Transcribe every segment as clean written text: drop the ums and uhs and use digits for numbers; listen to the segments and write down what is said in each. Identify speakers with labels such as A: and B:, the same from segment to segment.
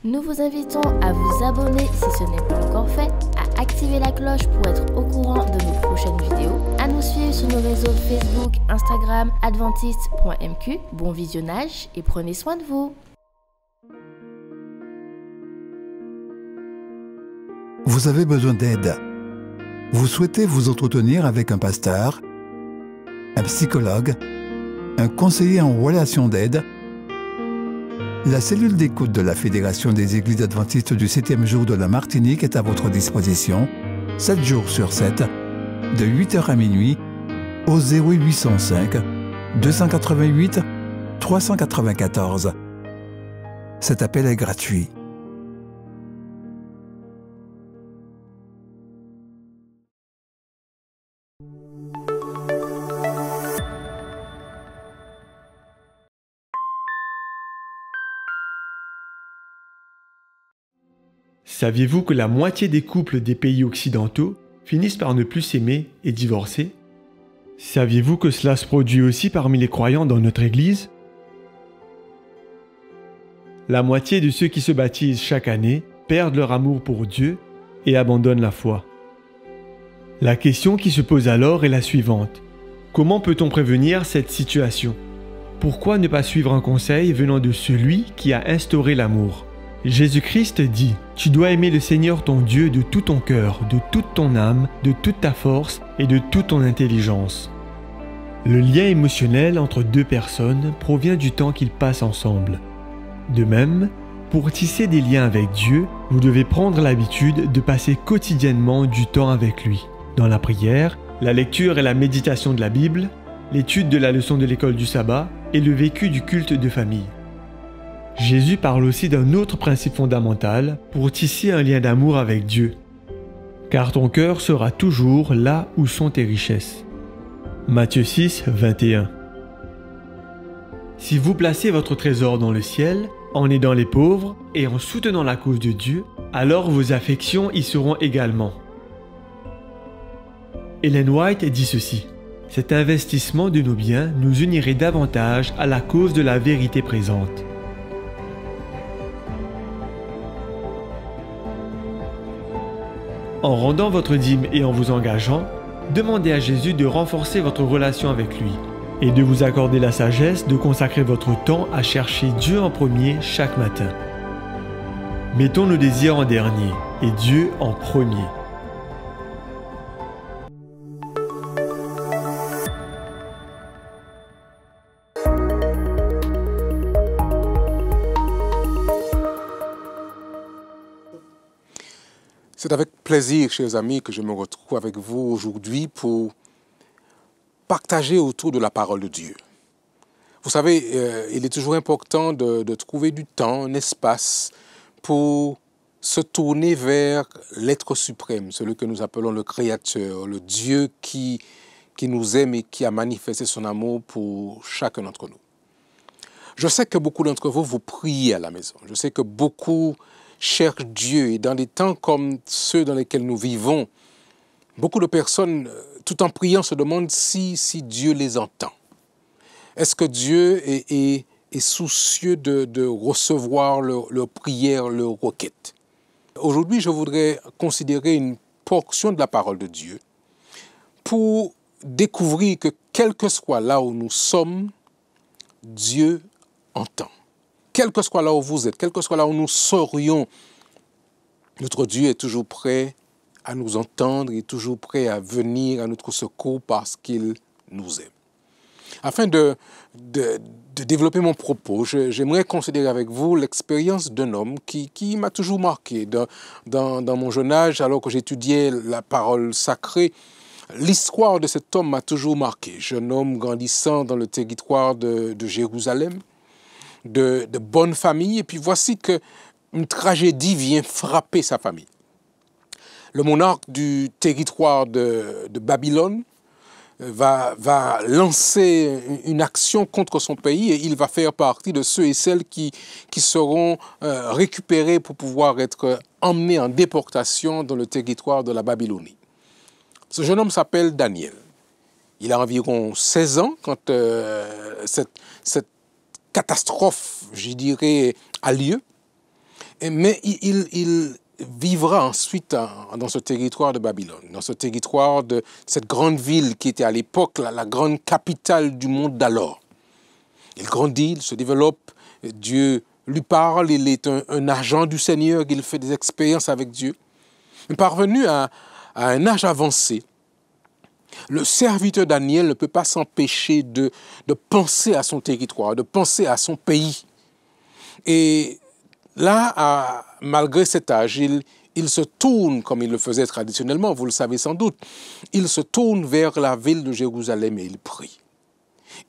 A: Nous vous invitons à vous abonner si ce n'est pas encore fait, à activer la cloche pour être au courant de nos prochaines vidéos, à nous suivre sur nos réseaux Facebook, Instagram, adventiste.mq. Bon visionnage et prenez soin de vous.
B: Vous avez besoin d'aide. Vous souhaitez vous entretenir avec un pasteur, un psychologue, un conseiller en relations d'aide. La cellule d'écoute de la Fédération des Églises adventistes du 7e jour de la Martinique est à votre disposition, 7 jours sur 7, de 8h à minuit, au 0805 288 394. Cet appel est gratuit.
C: Saviez-vous que la moitié des couples des pays occidentaux finissent par ne plus s'aimer et divorcer? Saviez-vous que cela se produit aussi parmi les croyants dans notre Église? La moitié de ceux qui se baptisent chaque année perdent leur amour pour Dieu et abandonnent la foi. La question qui se pose alors est la suivante. Comment peut-on prévenir cette situation? Pourquoi ne pas suivre un conseil venant de celui qui a instauré l'amour? Jésus-Christ dit « Tu dois aimer le Seigneur ton Dieu de tout ton cœur, de toute ton âme, de toute ta force et de toute ton intelligence. » Le lien émotionnel entre deux personnes provient du temps qu'ils passent ensemble. De même, pour tisser des liens avec Dieu, vous devez prendre l'habitude de passer quotidiennement du temps avec lui. Dans la prière, la lecture et la méditation de la Bible, l'étude de la leçon de l'école du sabbat et le vécu du culte de famille. Jésus parle aussi d'un autre principe fondamental pour tisser un lien d'amour avec Dieu. Car ton cœur sera toujours là où sont tes richesses. Matthieu 6, 21. Si vous placez votre trésor dans le ciel, en aidant les pauvres et en soutenant la cause de Dieu, alors vos affections y seront également. Ellen White dit ceci. Cet investissement de nos biens nous unirait davantage à la cause de la vérité présente. En rendant votre dîme et en vous engageant, demandez à Jésus de renforcer votre relation avec lui et de vous accorder la sagesse de consacrer votre temps à chercher Dieu en premier chaque matin. Mettons nos désirs en dernier et Dieu en premier.
D: C'est avec plaisir, chers amis, que je me retrouve avec vous aujourd'hui pour partager autour de la parole de Dieu. Vous savez, il est toujours important de trouver du temps, un espace pour se tourner vers l'être suprême, celui que nous appelons le Créateur, le Dieu qui nous aime et qui a manifesté son amour pour chacun d'entre nous. Je sais que beaucoup d'entre vous, vous priez à la maison. Je sais que beaucoup cherchent Dieu. Et dans des temps comme ceux dans lesquels nous vivons, beaucoup de personnes, tout en priant, se demandent si Dieu les entend. Est-ce que Dieu est soucieux de recevoir leurs prières, leurs requêtes? Aujourd'hui, je voudrais considérer une portion de la parole de Dieu pour découvrir que quel que soit là où nous sommes, Dieu entend. Quel que soit là où vous êtes, quel que soit là où nous serions, notre Dieu est toujours prêt à nous entendre et toujours prêt à venir à notre secours parce qu'il nous aime. Afin de développer mon propos, j'aimerais considérer avec vous l'expérience d'un homme qui m'a toujours marqué. Dans mon jeune âge, alors que j'étudiais la parole sacrée, l'histoire de cet homme m'a toujours marqué. Jeune homme grandissant dans le territoire de Jérusalem, de bonne famille, et puis voici qu'une tragédie vient frapper sa famille. Le monarque du territoire de Babylone va lancer une action contre son pays et il va faire partie de ceux et celles qui seront récupérés pour pouvoir être emmenés en déportation dans le territoire de la Babylonie. Ce jeune homme s'appelle Daniel. Il a environ 16 ans quand cette catastrophe, je dirais, a lieu. Mais il vivra ensuite dans ce territoire de Babylone, dans ce territoire de cette grande ville qui était à l'époque la grande capitale du monde d'alors. Il grandit, il se développe, Dieu lui parle, il est un agent du Seigneur, il fait des expériences avec Dieu. Parvenu à un âge avancé, le serviteur Daniel ne peut pas s'empêcher de penser à son territoire, de penser à son pays. Et là, malgré cet âge, il se tourne, comme il le faisait traditionnellement, vous le savez sans doute, il se tourne vers la ville de Jérusalem et il prie.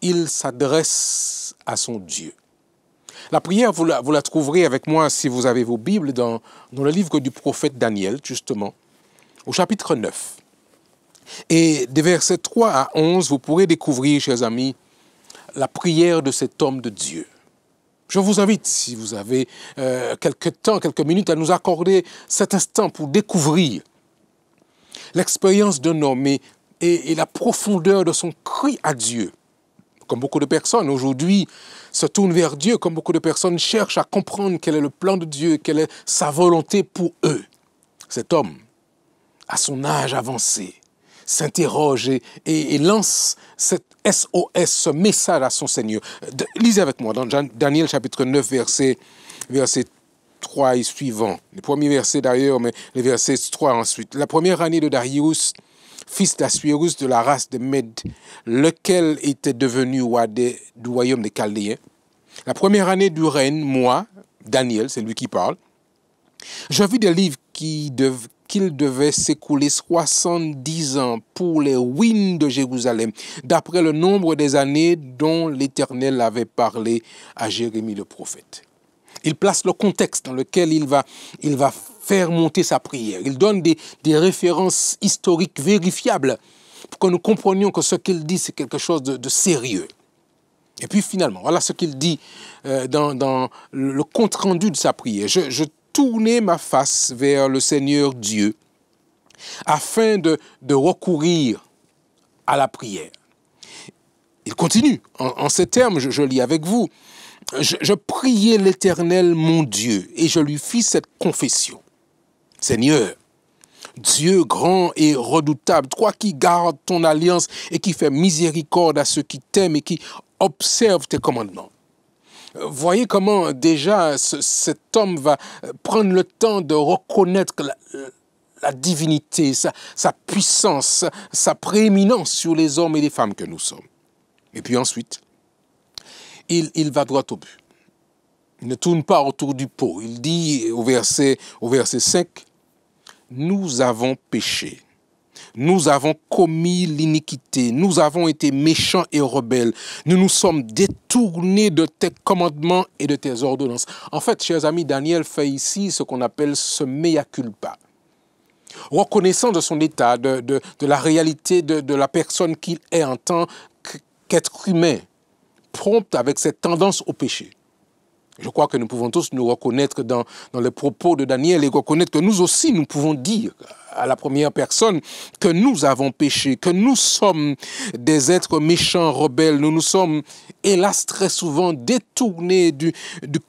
D: Il s'adresse à son Dieu. La prière, vous la trouverez avec moi, si vous avez vos Bibles, dans le livre du prophète Daniel, justement, au chapitre 9. Et des versets 3 à 11, vous pourrez découvrir, chers amis, la prière de cet homme de Dieu. Je vous invite, si vous avez quelques minutes, à nous accorder cet instant pour découvrir l'expérience d'un homme et la profondeur de son cri à Dieu. Comme beaucoup de personnes aujourd'hui se tournent vers Dieu, comme beaucoup de personnes cherchent à comprendre quel est le plan de Dieu, quelle est sa volonté pour eux. Cet homme, à son âge avancé, s'interroge et lance cette SOS, ce message à son Seigneur. Lisez avec moi dans Daniel chapitre 9, verset 3 et suivant. Le premier verset d'ailleurs, mais les versets 3 ensuite. La première année de Darius, fils d'Assuérus de la race des Mèdes, lequel était devenu roi du royaume des Chaldéens. La première année du règne, moi, Daniel, c'est lui qui parle, je vis des livres qu'il devait s'écouler 70 ans pour les ruines de Jérusalem, d'après le nombre des années dont l'Éternel avait parlé à Jérémie le prophète. Il place le contexte dans lequel il va faire monter sa prière. Il donne des références historiques vérifiables pour que nous comprenions que ce qu'il dit, c'est quelque chose de sérieux. Et puis finalement, voilà ce qu'il dit dans le compte-rendu de sa prière. Je tournais ma face vers le Seigneur Dieu afin de recourir à la prière. Il continue en ces termes, je lis avec vous. Je priais l'Éternel, mon Dieu, et je lui fis cette confession. Seigneur, Dieu grand et redoutable, toi qui gardes ton alliance et qui fais miséricorde à ceux qui t'aiment et qui observent tes commandements. Voyez comment déjà cet homme va prendre le temps de reconnaître la divinité, sa puissance, sa prééminence sur les hommes et les femmes que nous sommes. Et puis ensuite, il va droit au but. Il ne tourne pas autour du pot. Il dit au verset 5, « Nous avons péché, nous avons commis l'iniquité, nous avons été méchants et rebelles, nous nous sommes détournés de tes commandements et de tes ordonnances. » En fait, chers amis, Daniel fait ici ce qu'on appelle ce mea culpa. Reconnaissant de son état, de la réalité de la personne qu'il est en tant qu'être humain, prompt avec cette tendance au péché. Je crois que nous pouvons tous nous reconnaître dans les propos de Daniel et reconnaître que nous aussi, nous pouvons dire à la première personne que nous avons péché, que nous sommes des êtres méchants, rebelles. Nous nous sommes, hélas, très souvent détournés du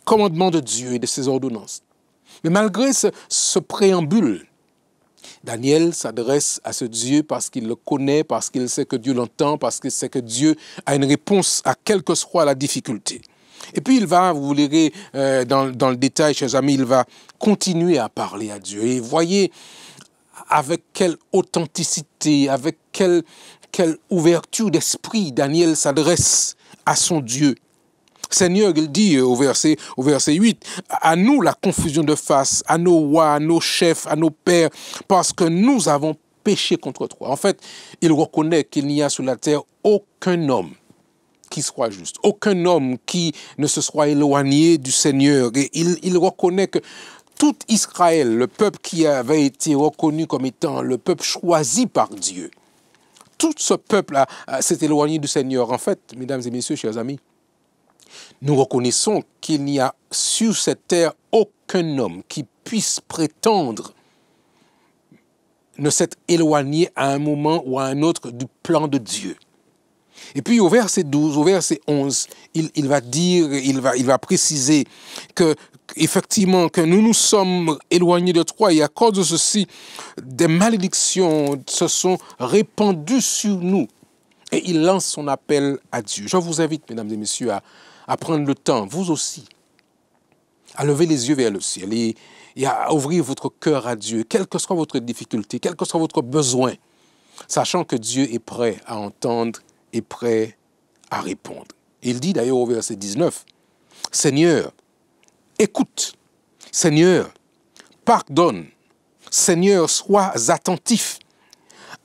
D: commandement de Dieu et de ses ordonnances. Mais malgré ce préambule, Daniel s'adresse à ce Dieu parce qu'il le connaît, parce qu'il sait que Dieu l'entend, parce qu'il sait que Dieu a une réponse à quelle que soit la difficulté. Et puis il va, vous lirez dans le détail, chers amis, il va continuer à parler à Dieu. Et voyez avec quelle authenticité, avec quelle ouverture d'esprit Daniel s'adresse à son Dieu. Seigneur, il dit au verset 8, « À nous la confusion de face, à nos rois, à nos chefs, à nos pères, parce que nous avons péché contre toi. » En fait, il reconnaît qu'il n'y a sur la terre aucun homme qui soit juste, aucun homme qui ne se soit éloigné du Seigneur. Et il reconnaît que tout Israël, le peuple qui avait été reconnu comme étant le peuple choisi par Dieu, tout ce peuple s'est éloigné du Seigneur. En fait, mesdames et messieurs, chers amis, nous reconnaissons qu'il n'y a sur cette terre aucun homme qui puisse prétendre ne s'être éloigné à un moment ou à un autre du plan de Dieu. Et puis au verset 12, au verset 11, il va préciser que effectivement que nous nous sommes éloignés de toi et à cause de ceci, des malédictions se sont répandues sur nous. Et il lance son appel à Dieu. Je vous invite, mesdames et messieurs, à prendre le temps, vous aussi, à lever les yeux vers le ciel et à ouvrir votre cœur à Dieu, quelle que soit votre difficulté, quel que soit votre besoin, sachant que Dieu est prêt à entendre et prêt à répondre. Il dit d'ailleurs au verset 19, « Seigneur, écoute, Seigneur, pardonne, Seigneur, sois attentif,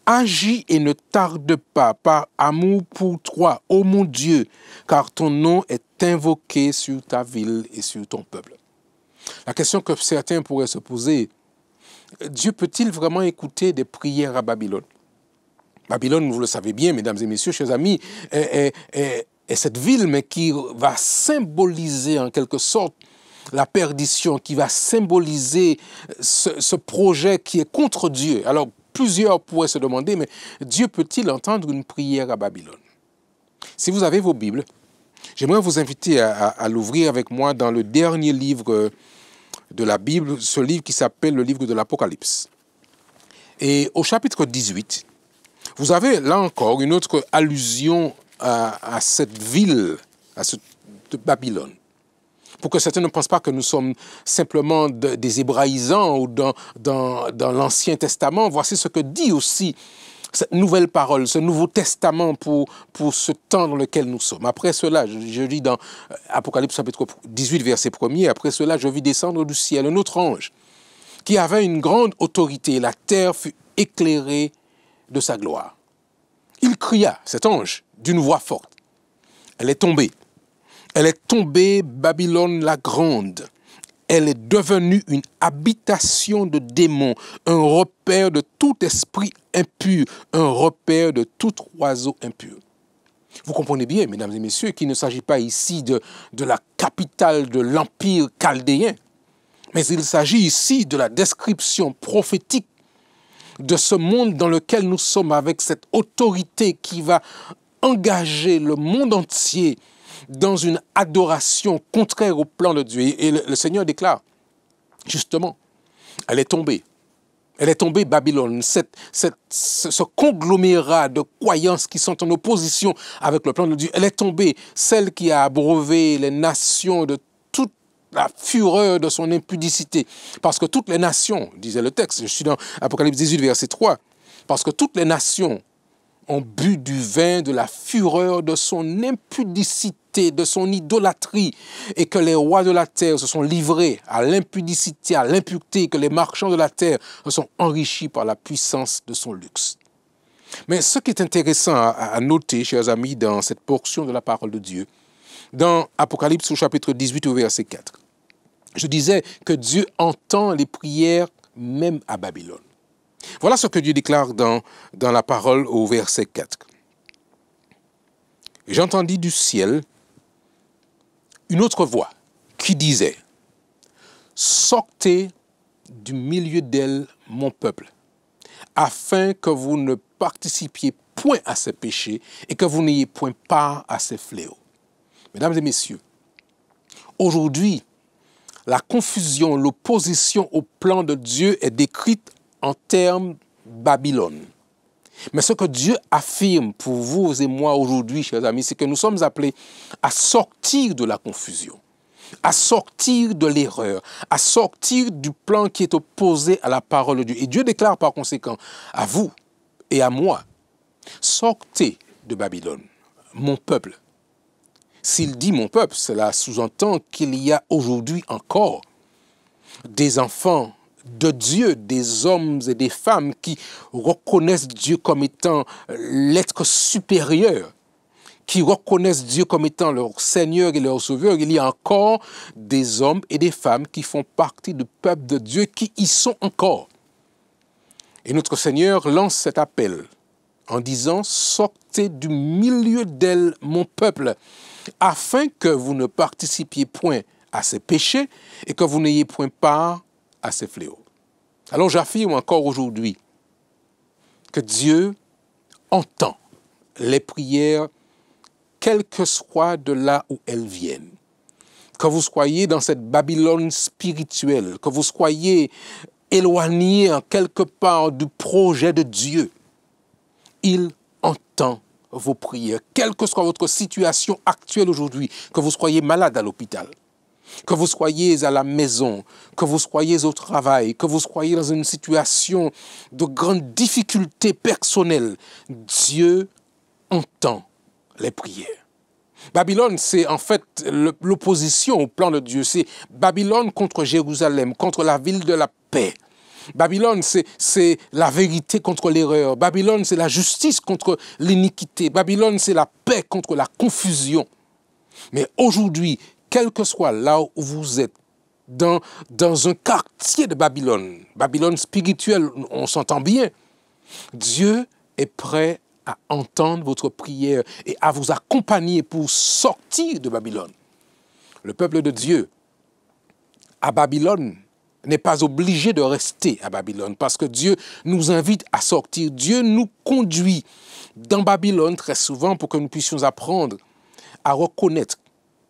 D: agis et ne tarde pas par amour pour toi, ô mon Dieu, car ton nom est invoqué sur ta ville et sur ton peuple. » La question que certains pourraient se poser, Dieu peut-il vraiment écouter des prières à Babylone? Babylone, vous le savez bien, mesdames et messieurs, chers amis, est cette ville, mais qui va symboliser en quelque sorte la perdition, qui va symboliser ce projet qui est contre Dieu. Alors, plusieurs pourraient se demander, mais Dieu peut-il entendre une prière à Babylone? Si vous avez vos Bibles, j'aimerais vous inviter à l'ouvrir avec moi dans le dernier livre de la Bible, ce livre qui s'appelle le livre de l'Apocalypse. Et au chapitre 18, vous avez là encore une autre allusion à cette ville, de Babylone. Pour que certains ne pensent pas que nous sommes simplement des hébraïsants ou dans l'Ancien Testament, voici ce que dit aussi cette nouvelle parole, ce nouveau testament pour ce temps dans lequel nous sommes. Après cela, je lis dans Apocalypse chapitre 18, verset 1er, après cela, je vis descendre du ciel un autre ange qui avait une grande autorité. La terre fut éclairée de sa gloire. Il cria, cet ange, d'une voix forte. Elle est tombée. Elle est tombée, Babylone la grande. Elle est devenue une habitation de démons, un repère de tout esprit impur, un repère de tout oiseau impur. Vous comprenez bien, mesdames et messieurs, qu'il ne s'agit pas ici de la capitale de l'empire chaldéen, mais il s'agit ici de la description prophétique de ce monde dans lequel nous sommes, avec cette autorité qui va engager le monde entier dans une adoration contraire au plan de Dieu. Et le Seigneur déclare, justement, elle est tombée. Elle est tombée, Babylone, ce conglomérat de croyances qui sont en opposition avec le plan de Dieu. Elle est tombée, celle qui a abreuvé les nations de toute la fureur de son impudicité. Parce que toutes les nations, disait le texte, je suis dans Apocalypse 18, verset 3, parce que toutes les nations ont bu du vin de la fureur de son impudicité, de son idolâtrie, et que les rois de la terre se sont livrés à l'impudicité, à l'impureté, que les marchands de la terre se sont enrichis par la puissance de son luxe. Mais ce qui est intéressant à noter, chers amis, dans cette portion de la parole de Dieu, dans Apocalypse au chapitre 18 au verset 4, je disais que Dieu entend les prières même à Babylone. Voilà ce que Dieu déclare dans la parole au verset 4. J'entendis du ciel une autre voix qui disait « Sortez du milieu d'elle, mon peuple, afin que vous ne participiez point à ses péchés et que vous n'ayez point part à ses fléaux. » Mesdames et messieurs, aujourd'hui, la confusion, l'opposition au plan de Dieu est décrite en termes Babylone. Mais ce que Dieu affirme pour vous et moi aujourd'hui, chers amis, c'est que nous sommes appelés à sortir de la confusion, à sortir de l'erreur, à sortir du plan qui est opposé à la parole de Dieu. Et Dieu déclare par conséquent à vous et à moi, sortez de Babylone, mon peuple. S'il dit mon peuple, cela sous-entend qu'il y a aujourd'hui encore des enfants de Dieu, des hommes et des femmes qui reconnaissent Dieu comme étant l'être supérieur, qui reconnaissent Dieu comme étant leur Seigneur et leur Sauveur. Il y a encore des hommes et des femmes qui font partie du peuple de Dieu, qui y sont encore. Et notre Seigneur lance cet appel en disant « Sortez du milieu d'elle, mon peuple, afin que vous ne participiez point à ses péchés et que vous n'ayez point part à ses fléaux. » Alors j'affirme encore aujourd'hui que Dieu entend les prières quelle que soit de là où elles viennent. Que vous soyez dans cette Babylone spirituelle, que vous soyez éloigné en quelque part du projet de Dieu, il entend vos prières, quelle que soit votre situation actuelle aujourd'hui, que vous soyez malade à l'hôpital, que vous soyez à la maison, que vous soyez au travail, que vous soyez dans une situation de grande difficulté personnelle, Dieu entend les prières. Babylone, c'est en fait l'opposition au plan de Dieu. C'est Babylone contre Jérusalem, contre la ville de la paix. Babylone, c'est la vérité contre l'erreur. Babylone, c'est la justice contre l'iniquité. Babylone, c'est la paix contre la confusion. Mais aujourd'hui, quel que soit là où vous êtes, dans un quartier de Babylone, Babylone spirituelle, on s'entend bien, Dieu est prêt à entendre votre prière et à vous accompagner pour sortir de Babylone. Le peuple de Dieu à Babylone n'est pas obligé de rester à Babylone parce que Dieu nous invite à sortir. Dieu nous conduit dans Babylone très souvent pour que nous puissions apprendre à reconnaître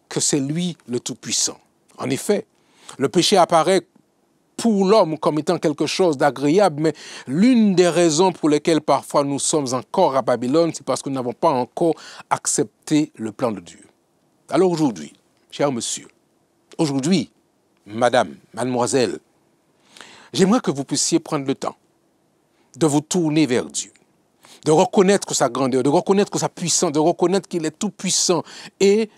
D: que c'est lui le Tout-Puissant. En effet, le péché apparaît pour l'homme comme étant quelque chose d'agréable, mais l'une des raisons pour lesquelles parfois nous sommes encore à Babylone, c'est parce que nous n'avons pas encore accepté le plan de Dieu. Alors aujourd'hui, cher monsieur, aujourd'hui, madame, mademoiselle, j'aimerais que vous puissiez prendre le temps de vous tourner vers Dieu, de reconnaître sa grandeur, de reconnaître sa puissance, de reconnaître qu'il est tout puissant et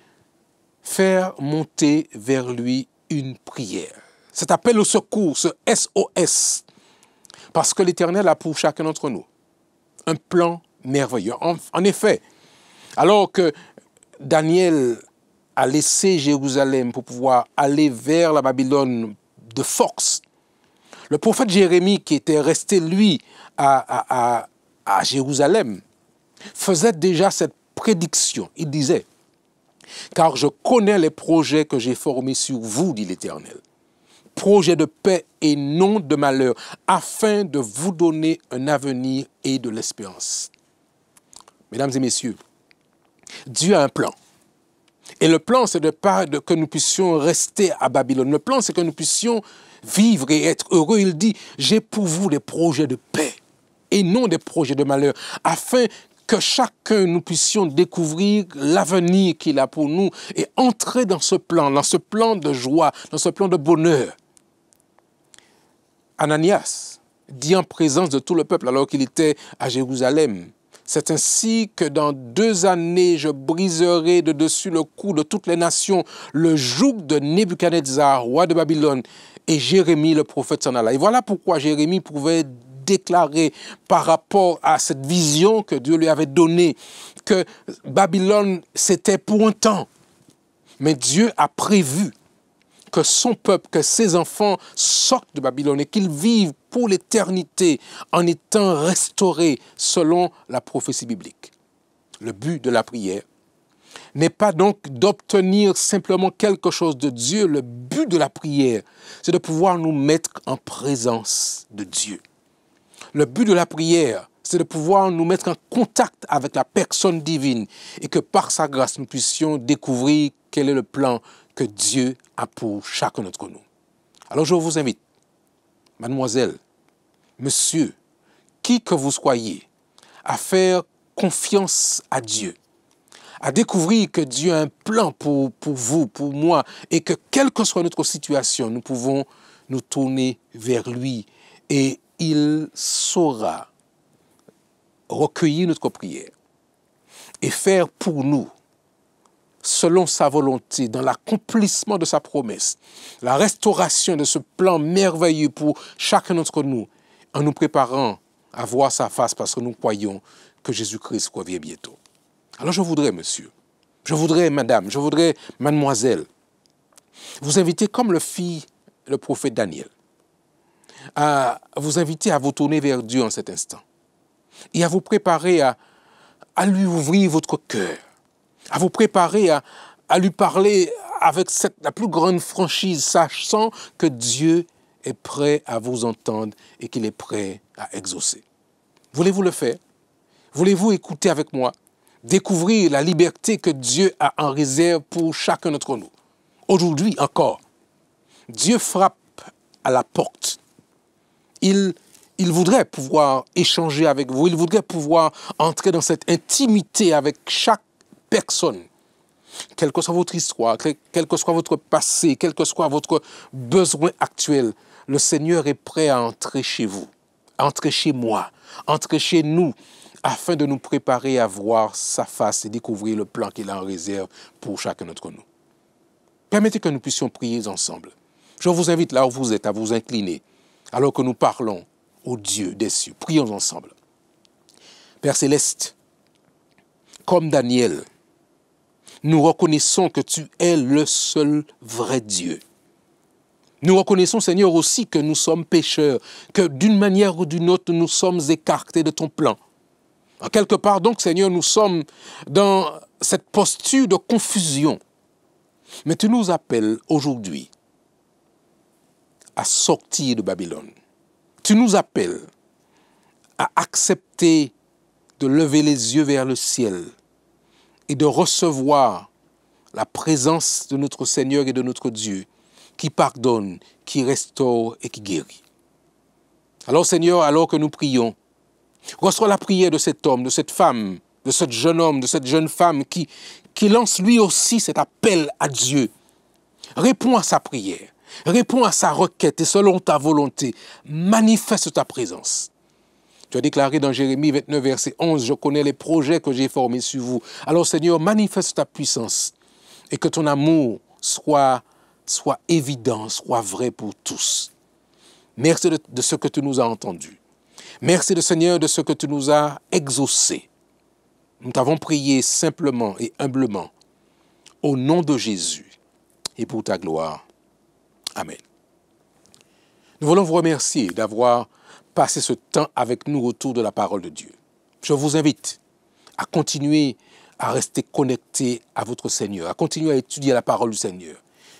D: faire monter vers lui une prière. Cet appel au secours, ce SOS, parce que l'Éternel a pour chacun d'entre nous un plan merveilleux. En effet, alors que Daniel a laissé Jérusalem pour pouvoir aller vers la Babylone de force, le prophète Jérémie, qui était resté, lui, à Jérusalem, faisait déjà cette prédiction. Il disait, « Car je connais les projets que j'ai formés sur vous, dit l'Éternel. Projet de paix et non de malheur, afin de vous donner un avenir et de l'espérance. » Mesdames et messieurs, Dieu a un plan. Et le plan, c'est que nous puissions rester à Babylone. Le plan, c'est que nous puissions vivre et être heureux. Il dit, j'ai pour vous des projets de paix et non des projets de malheur, afin que chacun nous puissions découvrir l'avenir qu'il a pour nous et entrer dans ce plan de joie, dans ce plan de bonheur. Ananias dit en présence de tout le peuple alors qu'il était à Jérusalem, « C'est ainsi que dans 2 années, je briserai de dessus le cou de toutes les nations le joug de Nebuchadnezzar, roi de Babylone. » Et Jérémie, le prophète, s'en alla. Et voilà pourquoi Jérémie pouvait déclarer par rapport à cette vision que Dieu lui avait donnée, que Babylone, c'était pour un temps. Mais Dieu a prévu que son peuple, que ses enfants sortent de Babylone et qu'ils vivent pour l'éternité en étant restaurés selon la prophétie biblique. Le but de la prière n'est pas donc d'obtenir simplement quelque chose de Dieu. Le but de la prière, c'est de pouvoir nous mettre en présence de Dieu. Le but de la prière, c'est de pouvoir nous mettre en contact avec la personne divine et que par sa grâce, nous puissions découvrir quel est le plan que Dieu a pour chacun d'entre nous. Alors je vous invite, mademoiselle, monsieur, qui que vous soyez, à faire confiance à Dieu, à découvrir que Dieu a un plan pour vous, pour moi, et que quelle que soit notre situation, nous pouvons nous tourner vers lui et il saura recueillir notre prière et faire pour nous, selon sa volonté, dans l'accomplissement de sa promesse, la restauration de ce plan merveilleux pour chacun d'entre nous, en nous préparant à voir sa face parce que nous croyons que Jésus-Christ revient bientôt. Alors je voudrais, monsieur, je voudrais, madame, je voudrais, mademoiselle, vous inviter, comme le fit le prophète Daniel, à vous inviter à vous tourner vers Dieu en cet instant et à vous préparer à lui ouvrir votre cœur, à vous préparer à lui parler avec la plus grande franchise, sachant que Dieu est prêt à vous entendre et qu'il est prêt à exaucer. Voulez-vous le faire? Voulez-vous écouter avec moi? découvrir la liberté que Dieu a en réserve pour chacun d'entre nous. Aujourd'hui encore, Dieu frappe à la porte. Il voudrait pouvoir échanger avec vous, il voudrait pouvoir entrer dans cette intimité avec chaque personne. Quelle que soit votre histoire, quel que soit votre passé, quel que soit votre besoin actuel, le Seigneur est prêt à entrer chez vous, à entrer chez moi, à entrer chez nous, afin de nous préparer à voir sa face et découvrir le plan qu'il a en réserve pour chacun d'entre nous. Permettez que nous puissions prier ensemble. Je vous invite là où vous êtes à vous incliner, alors que nous parlons au Dieu des cieux. Prions ensemble. Père Céleste, comme Daniel, nous reconnaissons que tu es le seul vrai Dieu. Nous reconnaissons, Seigneur, aussi que nous sommes pécheurs, que d'une manière ou d'une autre, nous sommes écartés de ton plan. En quelque part, donc, Seigneur, nous sommes dans cette posture de confusion. Mais tu nous appelles aujourd'hui à sortir de Babylone. Tu nous appelles à accepter de lever les yeux vers le ciel et de recevoir la présence de notre Seigneur et de notre Dieu qui pardonne, qui restaure et qui guérit. Alors Seigneur, alors que nous prions, reçois la prière de cet homme, de cette femme, de ce jeune homme, de cette jeune femme qui lance lui aussi cet appel à Dieu. Réponds à sa prière, réponds à sa requête et selon ta volonté, manifeste ta présence. Tu as déclaré dans Jérémie 29, verset 11, « Je connais les projets que j'ai formés sur vous. » Alors Seigneur, manifeste ta puissance et que ton amour soit évident, soit vrai pour tous. Merci de ce que tu nous as entendu. Merci de Seigneur de ce que tu nous as exaucé. Nous t'avons prié simplement et humblement au nom de Jésus et pour ta gloire. Amen. Nous voulons vous remercier d'avoir passé ce temps avec nous autour de la parole de Dieu. Je vous invite à continuer à rester connecté à votre Seigneur, à continuer à étudier la parole du Seigneur,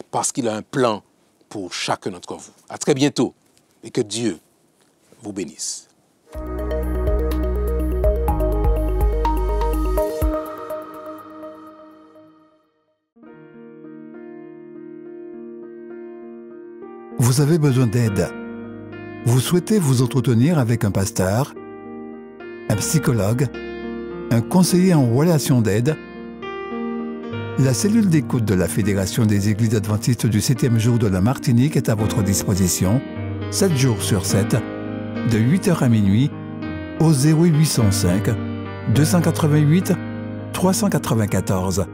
D: parce qu'il a un plan pour chacun d'entre vous. À très bientôt et que Dieu vous bénisse.
B: Vous avez besoin d'aide. Vous souhaitez vous entretenir avec un pasteur, un psychologue, un conseiller en relation d'aide. La cellule d'écoute de la Fédération des Églises adventistes du 7e jour de la Martinique est à votre disposition, 7 jours sur 7, de 8h à minuit, au 0805 288 394.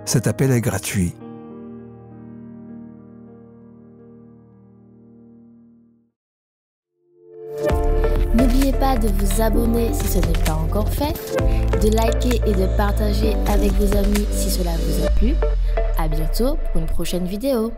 B: Cet appel est gratuit.
A: N'oubliez pas de vous abonner si ce n'est pas encore fait, de liker et de partager avec vos amis si cela vous a plu. À bientôt pour une prochaine vidéo.